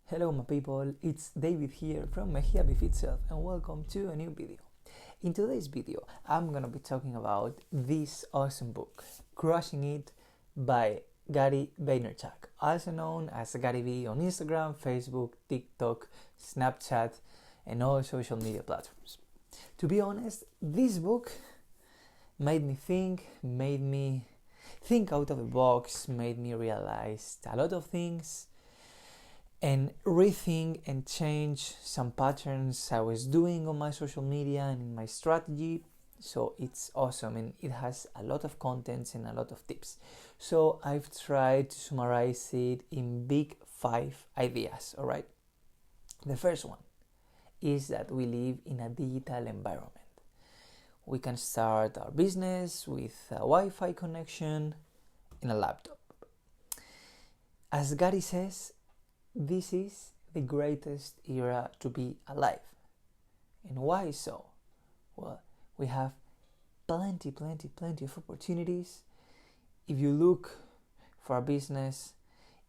Hello my people, it's David here from My Happy Fit Self and welcome to a new video. In today's video, I'm gonna be talking about this awesome book, Crushing It by Gary Vaynerchuk, also known as garyvee on Instagram, Facebook, TikTok, Snapchat, and all social media platforms. To be honest, this book made me think out of the box, made me realize a lot of things and rethink and change some patterns I was doing on my social media and in my strategy. So it's awesome and it has a lot of contents and a lot of tips. So I've tried to summarize it in big 5 ideas, alright? The first one is that we live in a digital environment. We can start our business with a Wi-Fi connection in a laptop. As Gary says, this is the greatest era to be alive. And why so? Well, we have plenty of opportunities. If you look for a business,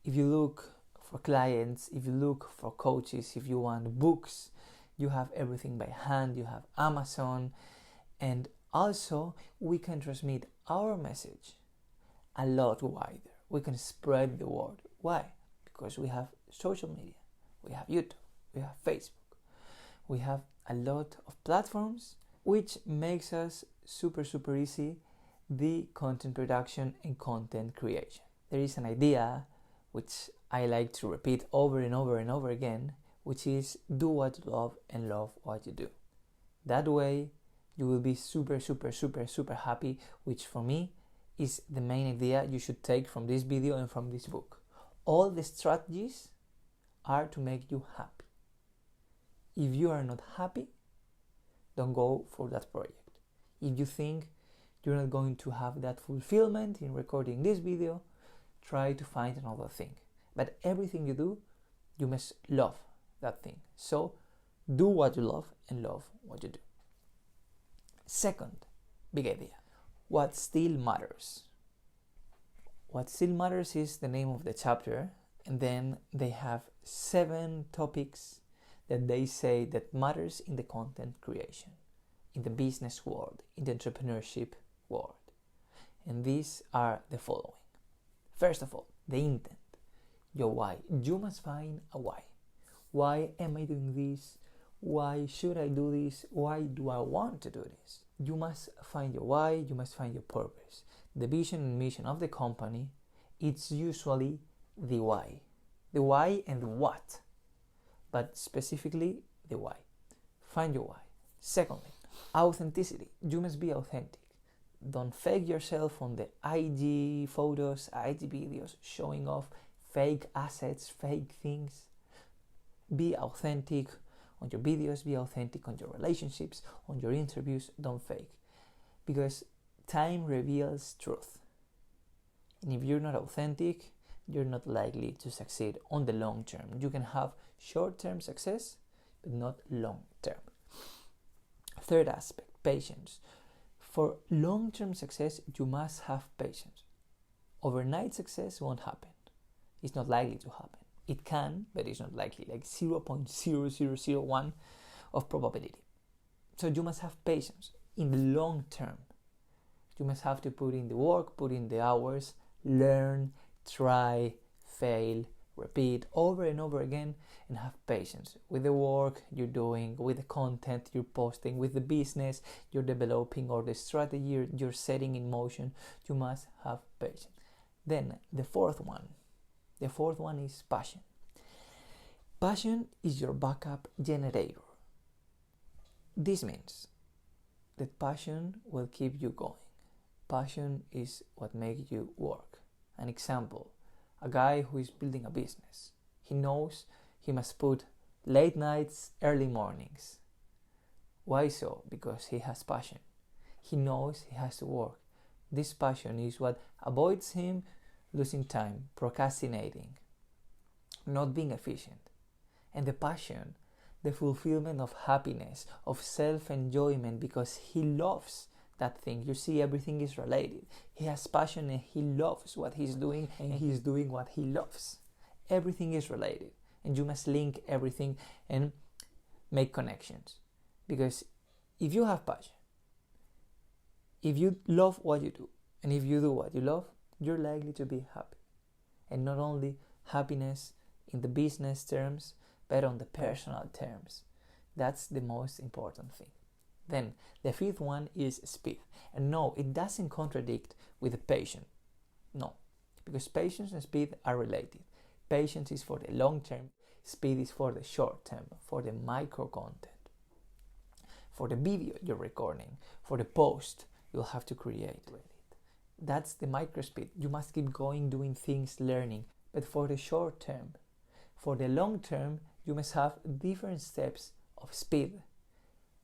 if you look for clients, if you look for coaches, if you want books, you have everything by hand, you have Amazon, and also we can transmit our message a lot wider. We can spread the word. Why? Because we have social media, we have YouTube, we have Facebook, we have a lot of platforms which makes us super easy the content production and content creation. There is an idea which I like to repeat over and over again, which is do what you love and love what you do. That way you will be super happy, which for me is the main idea you should take from this video and from this book. All the strategies are to make you happy. If you are not happy, don't go for that project. If you think you're not going to have that fulfillment in recording this video, try to find another thing. But everything you do, you must love that thing. So do what you love and love what you do. Second big idea, what still matters. What still matters is the name of the chapter, and then they have 7 topics that they say that matters in the content creation, in the business world, in the entrepreneurship world. And these are the following. First of all, the intent, your why. You must find a why. Why am I doing this? Why should I do this? Why do I want to do this? You must find your why, you must find your purpose. The vision and mission of the company, it's usually the why. The why and the what, but specifically the why. Find your why. Secondly, authenticity. You must be authentic. Don't fake yourself on the IG photos, IG videos, showing off fake assets, fake things. Be authentic on your videos, be authentic on your relationships, on your interviews. Don't fake, because time reveals truth. And if you're not authentic, you're not likely to succeed on the long term. You can have short-term success, but not long-term. Third aspect, patience. For long-term success, you must have patience. Overnight success won't happen. It's not likely to happen. It can, but it's not likely, like 0.0001 of probability. So you must have patience in the long term. You must have to put in the work, put in the hours, learn, try, fail, repeat over and over again, and have patience with the work you're doing, with the content you're posting, with the business you're developing, or the strategy you're setting in motion. You must have patience. Then the fourth one is passion. Passion is your backup generator. This means that passion will keep you going. Passion is what makes you work. An example, a guy who is building a business. He knows he must put late nights, early mornings. Why so? Because he has passion. He knows he has to work. This passion is what avoids him losing time, procrastinating, not being efficient. And the passion, the fulfillment of happiness, of self-enjoyment, because he loves that thing. You see, everything is related. He has passion and he loves what he's doing, and he's doing what he loves. Everything is related. and you must link everything and make connections. Because if you have passion, if you love what you do, and if you do what you love, you're likely to be happy. And not only happiness in the business terms, but on the personal terms. That's the most important thing. Then the fifth one is speed. And no, it doesn't contradict with the patience. No, because patience and speed are related. Patience is for the long term, speed is for the short term, for the micro content, for the video you're recording, for the post you'll have to create with it. That's the micro speed. You must keep going, doing things, learning. But for the short term, for the long term, you must have different steps of speed,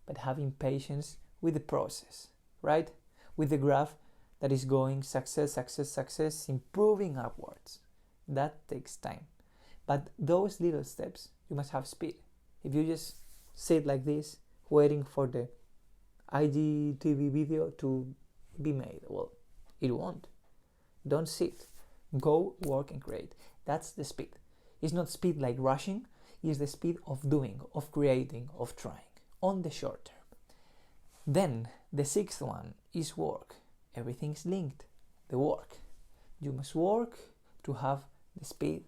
but having patience with the process, right? With the graph that is going success, improving upwards. That takes time. But those little steps, you must have speed. If you just sit like this, waiting for the IGTV video to be made, well, it won't. Don't sit. Go work and create. That's the speed. It's not speed like rushing, it's the speed of doing, of creating, of trying, on the short term. Then the sixth one is work. Everything's linked. The work. You must work to have the speed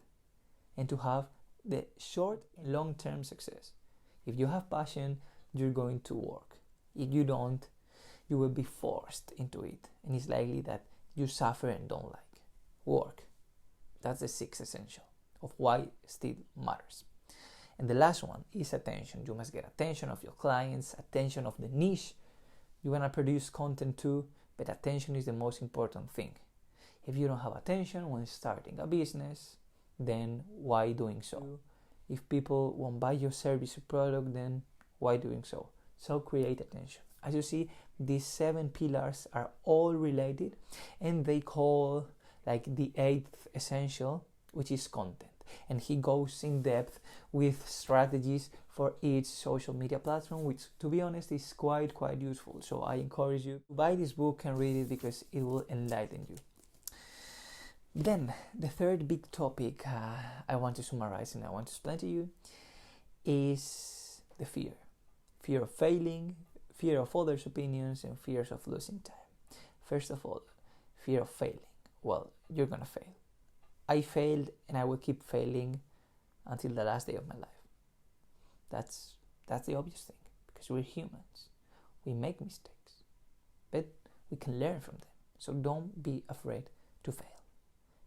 and to have the short and long-term success. If you have passion, you're going to work. If you don't, you will be forced into it, and it's likely that you suffer and don't like work. That's the sixth essential of why speed matters. And the last one is attention. You must get attention of your clients, attention of the niche. You want to produce content too, but attention is the most important thing. If you don't have attention when starting a business, then why doing so? If people won't buy your service or product, then why doing so? So create attention. As you see, these 7 pillars are all related, and they call like the 8th essential, which is content. And he goes in depth with strategies for each social media platform, which, to be honest, is quite useful. So I encourage you to buy this book and read it because it will enlighten you. Then the third big topic I want to summarize and I want to explain to you is the fear. Fear of failing, fear of others' opinions, and fears of losing time. First of all, fear of failing. Well, you're gonna fail. I failed and I will keep failing until the last day of my life. That's the obvious thing, because we're humans. We make mistakes, but we can learn from them. So don't be afraid to fail.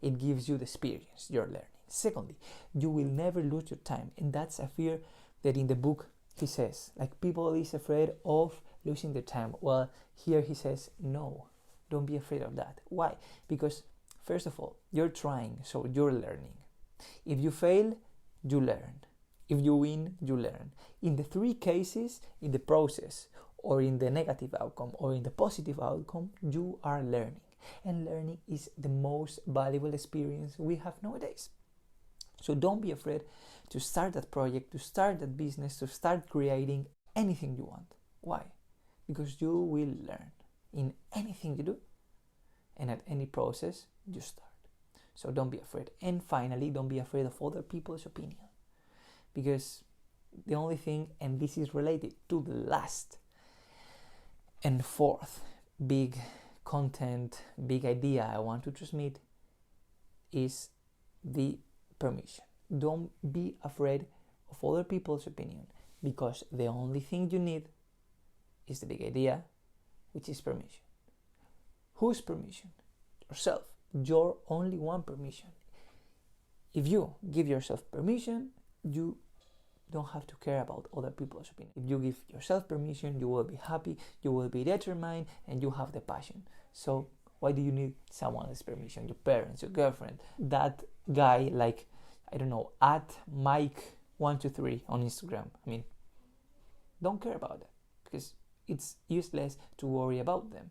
It gives you the experience you're learning. Secondly, you will never lose your time, and that's a fear that in the book he says, like, people is afraid of losing their time. Well, here he says, no, don't be afraid of that. Why? Because first of all, you're trying, so you're learning. If you fail, you learn. If you win, you learn. In the 3 cases, in the process, or in the negative outcome, or in the positive outcome, you are learning. And learning is the most valuable experience we have nowadays. So don't be afraid to start that project, to start that business, to start creating anything you want. Why? Because you will learn in anything you do, and at any process you start. So don't be afraid. And finally, don't be afraid of other people's opinion, because the only thing, and this is related to the last and fourth big content, big idea I want to transmit, is the permission. Don't be afraid of other people's opinion, because the only thing you need is the big idea, which is permission. Whose permission? Yourself. Your only one permission. If you give yourself permission, you don't have to care about other people's opinion. If you give yourself permission, you will be happy, you will be determined, and you have the passion. So why do you need someone else's permission? Your parents, your girlfriend, that guy, like, I don't know, at Mike123 on Instagram. I mean, don't care about that, because it's useless to worry about them.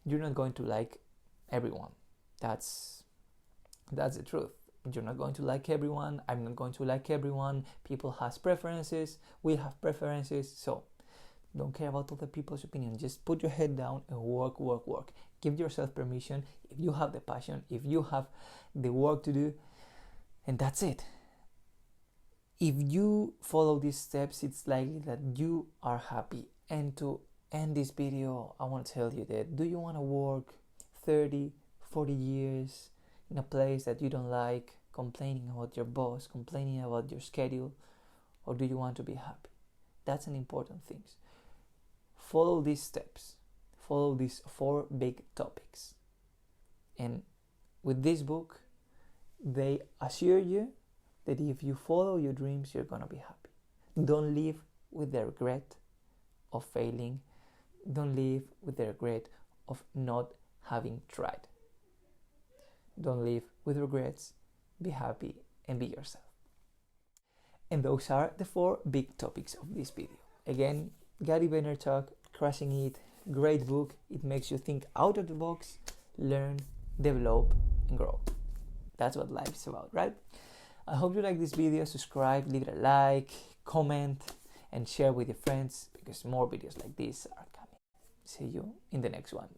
You're not going to like everyone. That's the truth. You're not going to like everyone. I'm not going to like everyone. People have preferences. We have preferences. So don't care about other people's opinion. Just put your head down and work. Give yourself permission if you have the passion, if you have the work to do, and that's it. If you follow these steps, it's likely that you are happy. And to end this video, I want to tell you that, do you want to work 30, 40 years in a place that you don't like, complaining about your boss, complaining about your schedule, or do you want to be happy? That's an important thing. Follow these steps. Follow these 4 big topics. And with this book, they assure you that if you follow your dreams, you're going to be happy. Don't live with the regret of failing. Don't live with the regret of not having tried. Don't live with regrets. Be happy and be yourself. And those are the 4 big topics of this video. Again, Gary Vee, Crushing It, great book. It makes you think out of the box, learn, develop, and grow. That's what life is about, right? I hope you like this video. Subscribe, leave it a like, comment, and share with your friends, because more videos like this are coming. See you in the next one.